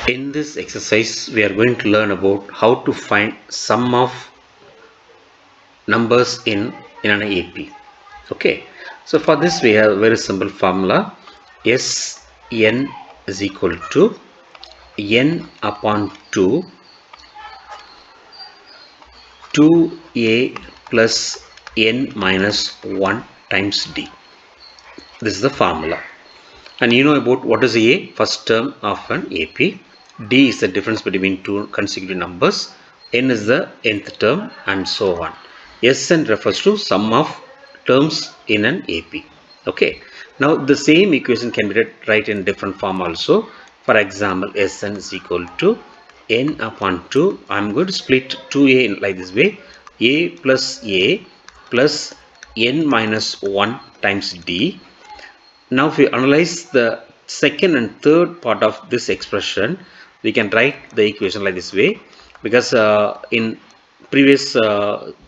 In this exercise, we are going to learn about how to find sum of numbers in an AP. Okay, so for this we have a very simple formula. Sn is equal to n upon 2a plus n minus 1 times d. This is the formula. And you know about what is a first term of an AP. D is the difference between two consecutive numbers. N is the nth term and so on. Sn refers to sum of terms in an AP. Okay. Now the same equation can be written in different form also. For example, Sn is equal to n upon 2. I am going to split 2a in like this way. A plus n minus 1 times d. Now if we analyze the second and third part of this expression, we can write the equation like this way, because in previous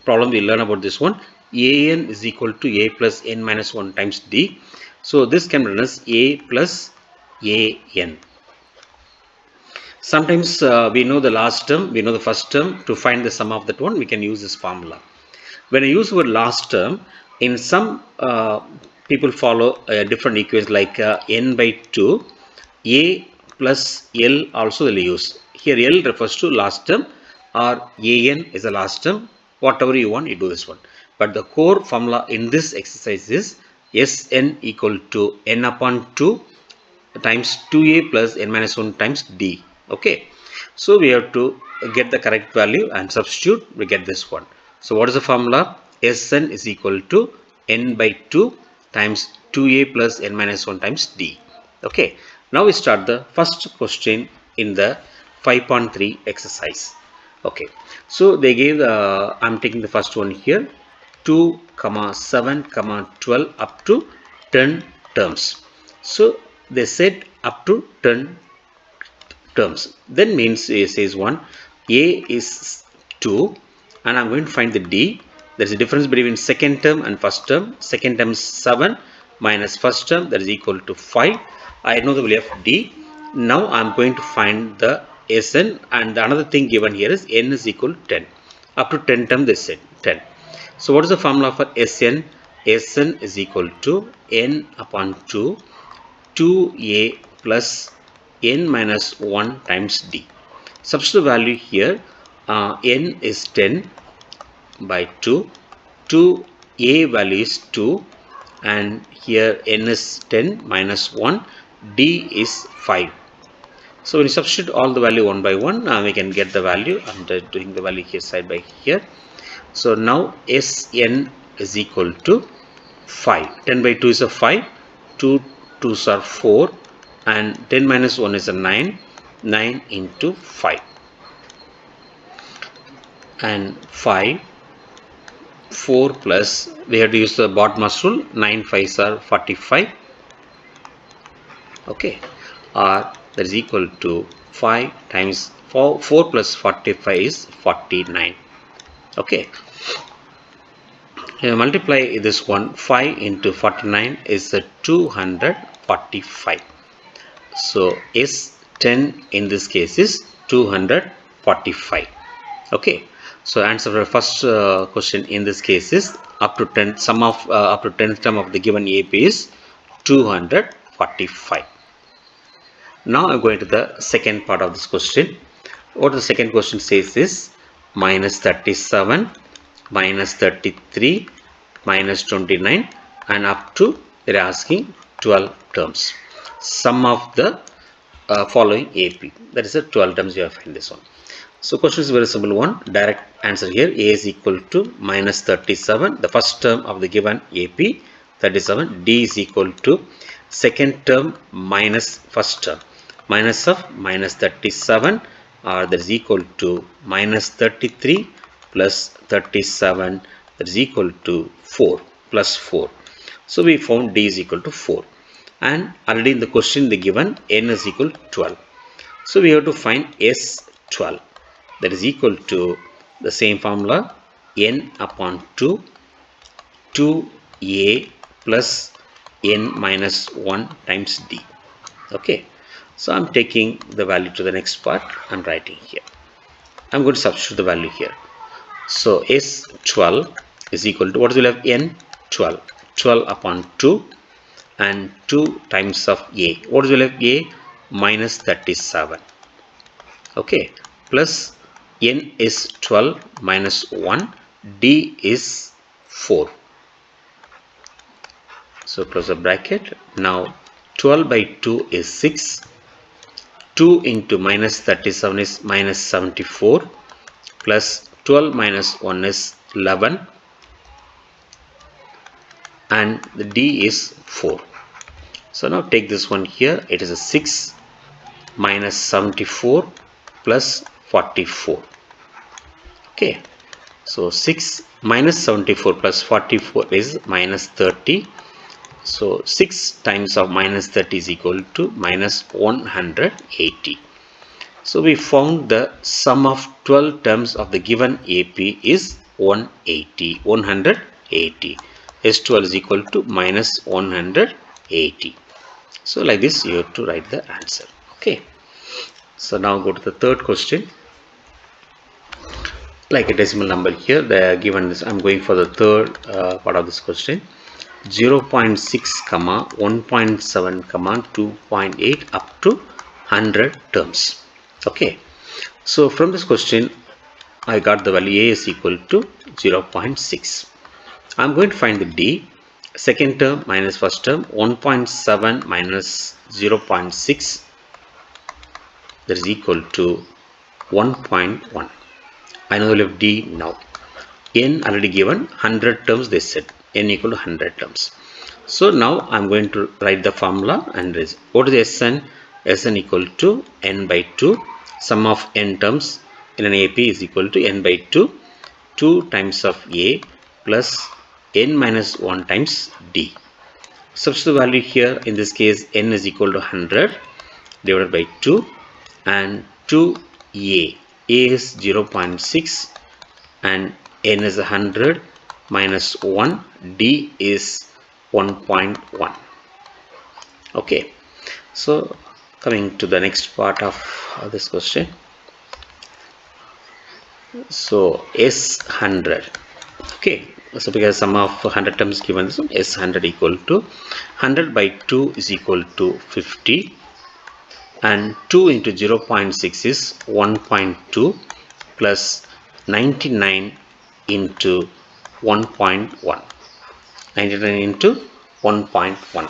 problem we learned about this one. An is equal to a plus n minus 1 times d. So this can be written as a plus an. Sometimes we know the last term, we know the first term. To find the sum of that one, we can use this formula. When I use the word last term, in some people follow a different equation like n by 2, a plus l also will use. Here l refers to last term or an is the last term. Whatever you want, you do this one. But the core formula in this exercise is Sn equal to n upon 2 times 2a plus n minus 1 times d. Okay. So we have to get the correct value and substitute, we get this one. So what is the formula? Sn is equal to n by 2 times 2a plus n minus 1 times d. Okay. Now we start the first question in the 5.3 exercise. Okay. So they gave the, I am taking the first one here, 2, 7, 12 up to 10 terms. So they said up to 10 terms. Then means it says one, a is 2 and I'm going to find the d. There is a difference between second term and first term. Second term is 7 minus first term, that is equal to 5. I know the value of d. Now I am going to find the Sn, and the another thing given here is n is equal to 10. Up to 10 term they said 10. So what is the formula for Sn? Sn is equal to n upon 2 2a plus n minus 1 times d. Substitute value here, n is 10 by 2, 2a value is 2 and here n is 10 minus 1, d is 5. So when you substitute all the value one by one, we can get the value. I'm doing the value here side by here. So now Sn is equal to 5. 10 by 2 is a 5, 2 2s are 4 and 10 minus 1 is a 9, 9 into 5 and 5, 4 plus, we have to use the BODMAS rule, 9 5s are 45. Okay, or that is equal to 5 times 4 plus 45 is 49. Okay, multiply this one, 5 into 49 is 245. So S10 in this case is 245. Okay, so answer for the first question in this case is up to 10, sum of up to 10th term of the given AP is 245. Now I'm going to the second part of this question. What the second question says is minus 37, minus 33, minus 29 and up to, they are asking 12 terms. Sum of the following AP. That is the 12 terms you have in this one. So question is very simple one. Direct answer here. A is equal to minus 37. The first term of the given AP 37. D is equal to second term minus first term. Minus of minus 37 that is equal to minus 33 plus 37, that is equal to 4 plus 4. So we found D is equal to 4. And already in the question they given n is equal to 12. So we have to find S12, that is equal to the same formula, n upon 2, 2a plus n minus 1 times d. Okay, So I'm taking the value to the next part. I'm writing here. I'm going to substitute the value here. So S12 is equal to, what will have n? 12. 12 upon 2 and 2 times of a. What will have a? Minus 37. Okay. Plus n is 12 minus 1. D is 4. So close the bracket. Now 12 by 2 is 6. 2 into minus 37 is minus 74. Plus 12 minus 1 is 11. And the D is 4. So now take this one here. It is a 6 minus 74 plus 44. Okay. So 6 minus 74 plus 44 is minus 30. So 6 times of minus 30 is equal to minus 180. So we found the sum of 12 terms of the given AP is 180. 180. S12 is equal to minus 180. So like this you have to write the answer. Okay. So now go to the third question. Like a decimal number here, they are given this. I'm going for the third part of this question. 0.6 comma 1.7 comma 2.8 up to 100 terms. Okay. So from this question I got the value A is equal to 0.6. I'm going to find the D. Second term minus first term. 1.7 minus 0.6, that is equal to 1.1. I know the value of D now. N already given 100 terms, they said n equal to 100 terms. So now I'm going to write the formula and raise. What is Sn? Sn equal to n by 2. Sum of n terms in an AP is equal to n by 2. 2 times of A plus n minus 1 times D. Substitute the value here. In this case n is equal to 100 divided by 2 and 2A. A is 0.6 and n is 100 minus 1. D is 1.1. Okay. So coming to the next part of this question. So S100. Okay. So because sum of 100 terms given, this one S100 equal to 100 by 2 is equal to 50. And 2 into 0.6 is 1.2 plus 99 into 1.1. 99 into 1.1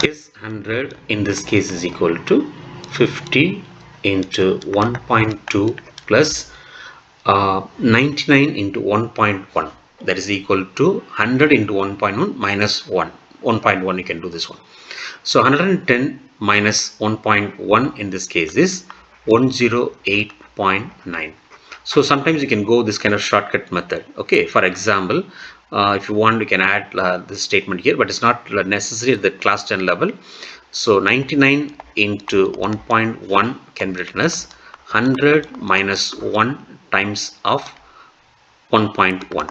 is 100 in this case is equal to 50 into 1.2 plus 99 into 1.1, that is equal to 100 into 1.1 minus 1. 1.1 you can do this one. So 110 minus 1.1 in this case is 108.9. So sometimes you can go this kind of shortcut method. Okay, for example, if you want you can add this statement here, but it's not necessary at the class 10 level. So 99 into 1.1 can be written as 100 minus 1 times of 1.1.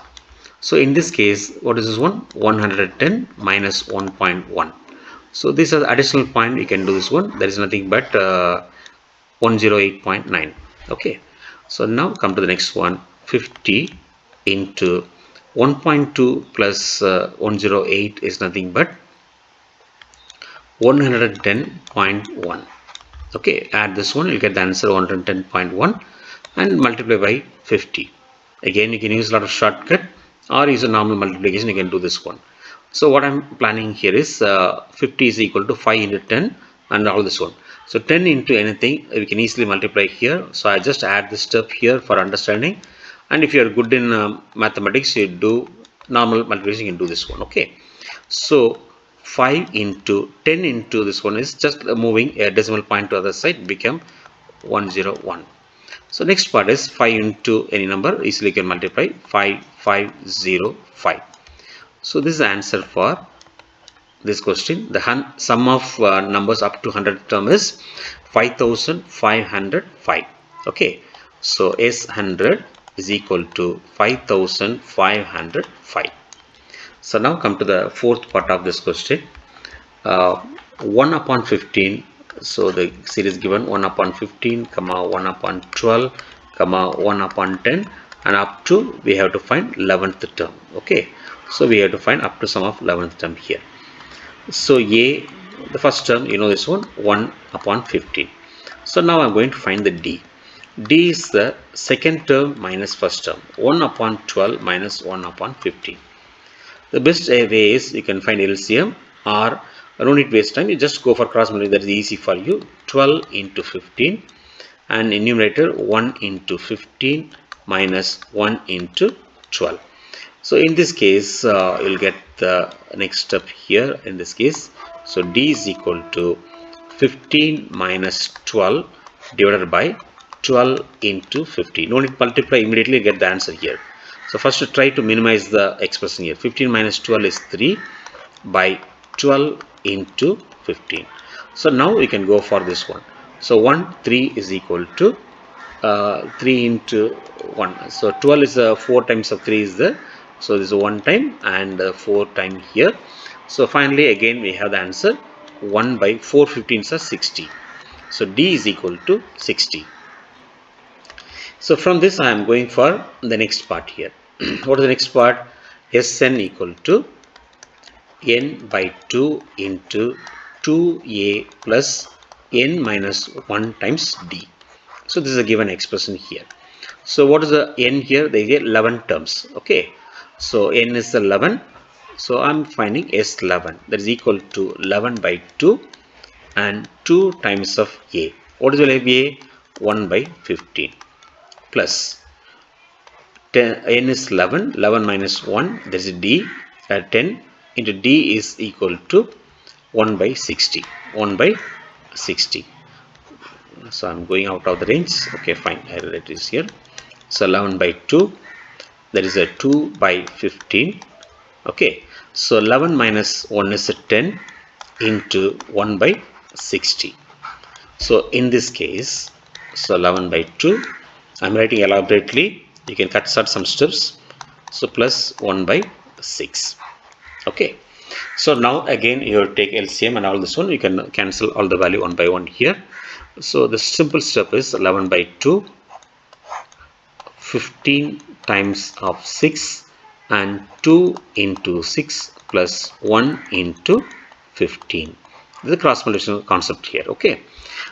So in this case, what is this one? 110 minus 1.1. So this is additional point, you can do this one. There is nothing but 108.9. Okay. So now come to the next one. 50 into 1.2 plus 108 is nothing but 110.1. Okay. Add this one, you'll get the answer 110.1 and multiply by 50. Again, you can use a lot of shortcut or use a normal multiplication. You can do this one. So what I'm planning here is 50 is equal to 5 into 10 and all this one. So 10 into anything we can easily multiply here. So I just add this step here for understanding. And if you are good in mathematics, you do normal multiplication, you can do this one. Okay. So 5 into 10 into this one is just moving a decimal point to the other side, become 101. So next part is 5 into any number, easily you can multiply 5505. So this is the answer for this question. The sum of numbers up to 100 term is 5505. Okay. So S100 is equal to 5505. So now come to the fourth part of this question. 1 upon 15 So the series given 1 upon 15, comma 1 upon 12, comma 1 upon 10, and up to we have to find 11th term. Okay, so we have to find up to sum of 11th term here. So A, the first term, you know this one, 1 upon 15. So now I'm going to find the D. D is the second term minus first term, 1 upon 12 minus 1 upon 15. The best way is you can find LCM, or no need waste time, you just go for cross multiply. That is easy for you. 12 into 15 and in numerator 1 into 15 minus 1 into 12. So in this case you'll get the next step here in this case. So D is equal to 15 minus 12 divided by 12 into 50. No need to multiply, immediately get the answer here. So first try to minimize the expression here. 15 minus 12 is 3 by 12 into 15. So now we can go for this one. So 3 is equal to 3 into 1. So 12 is 4 times of 3 is there. So this is 1 time and 4 time here. So finally again we have the answer 1 by 4 15s are 60. So D is equal to 60. So from this I am going for the next part here. What is the next part? Sn equal to n by 2 into 2a plus n minus 1 times d. So this is a given expression here. So what is the n here? They get 11 terms. Okay. So n is 11. So I'm finding S11. That is equal to 11 by 2 and 2 times of a. What is the value of a? 1 by 15 plus 10, n is 11. 11 minus 1. That is d. 10 into d is equal to 1 by 60. 1 by 60. So I'm going out of the range. Okay, fine. I will write this here. So 11 by 2. That is a 2 by 15. Okay. So 11 minus 1 is a 10 into 1 by 60. So in this case, so 11 by 2. I'm writing elaborately. You can cut out some steps. So plus 1 by 6. Okay. So now again you take LCM and all this one. You can cancel all the value 1 by 1 here. So the simple step is 11 by 2, 15 times of 6 and 2 into 6 plus 1 into 15. This is the cross multiplication concept here. Okay.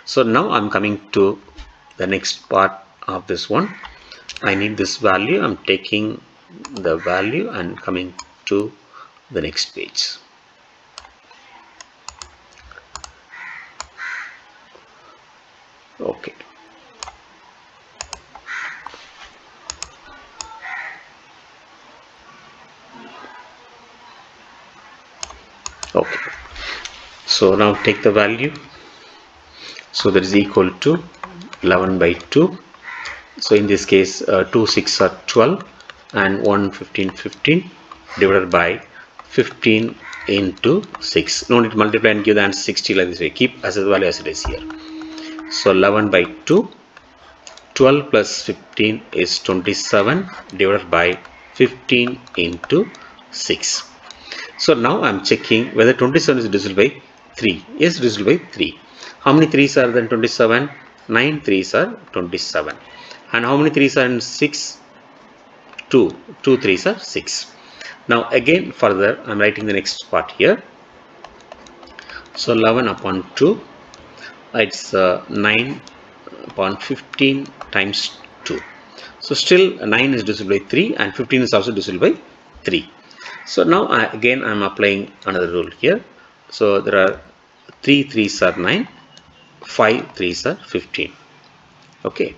So now I'm coming to the next part of this one. I need this value. I'm taking the value and coming to the next page. Okay. Okay. So now take the value. So that is equal to 11 by 2. So in this case 2 6 are 12 and 1 15 15 divided by 15 into 6. No need to multiply and give the answer 60 like this way. Keep as a value as it is here. So 11 by 2, 12 plus 15 is 27 divided by 15 into 6. So now I am checking whether 27 is divisible by 3. Yes, divisible by 3. How many 3s are then 27? 9 3s are 27. And how many 3s are in 6? 2. 2 3s are 6. Now again further I am writing the next part here. So 11 upon 2. It's 9 upon 15 times 2. So still 9 is divisible by 3 and 15 is also divisible by 3. So now again I am applying another rule here. So there are 3 3s are 9, 5 3s are 15. Okay.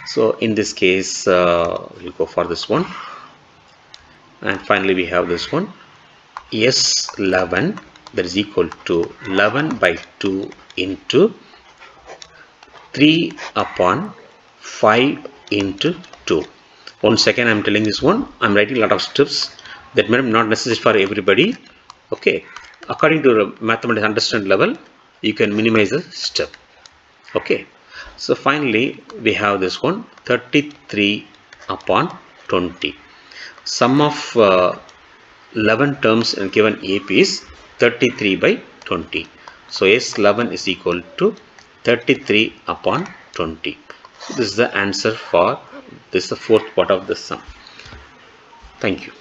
So in this case we'll go for this one. And finally we have this one. S11 that is equal to 11 by 2 into 3 upon 5 into 2. 1 second, I am telling this one. I am writing a lot of steps that may not necessary for everybody. Okay. According to the mathematics understand level, you can minimize the step. Okay. So finally, we have this one 33 upon 20. Sum of 11 terms in given AP is 33 by 20. So S11 is equal to 33 upon 20. So this is the answer for this, the fourth part of the sum. Thank you.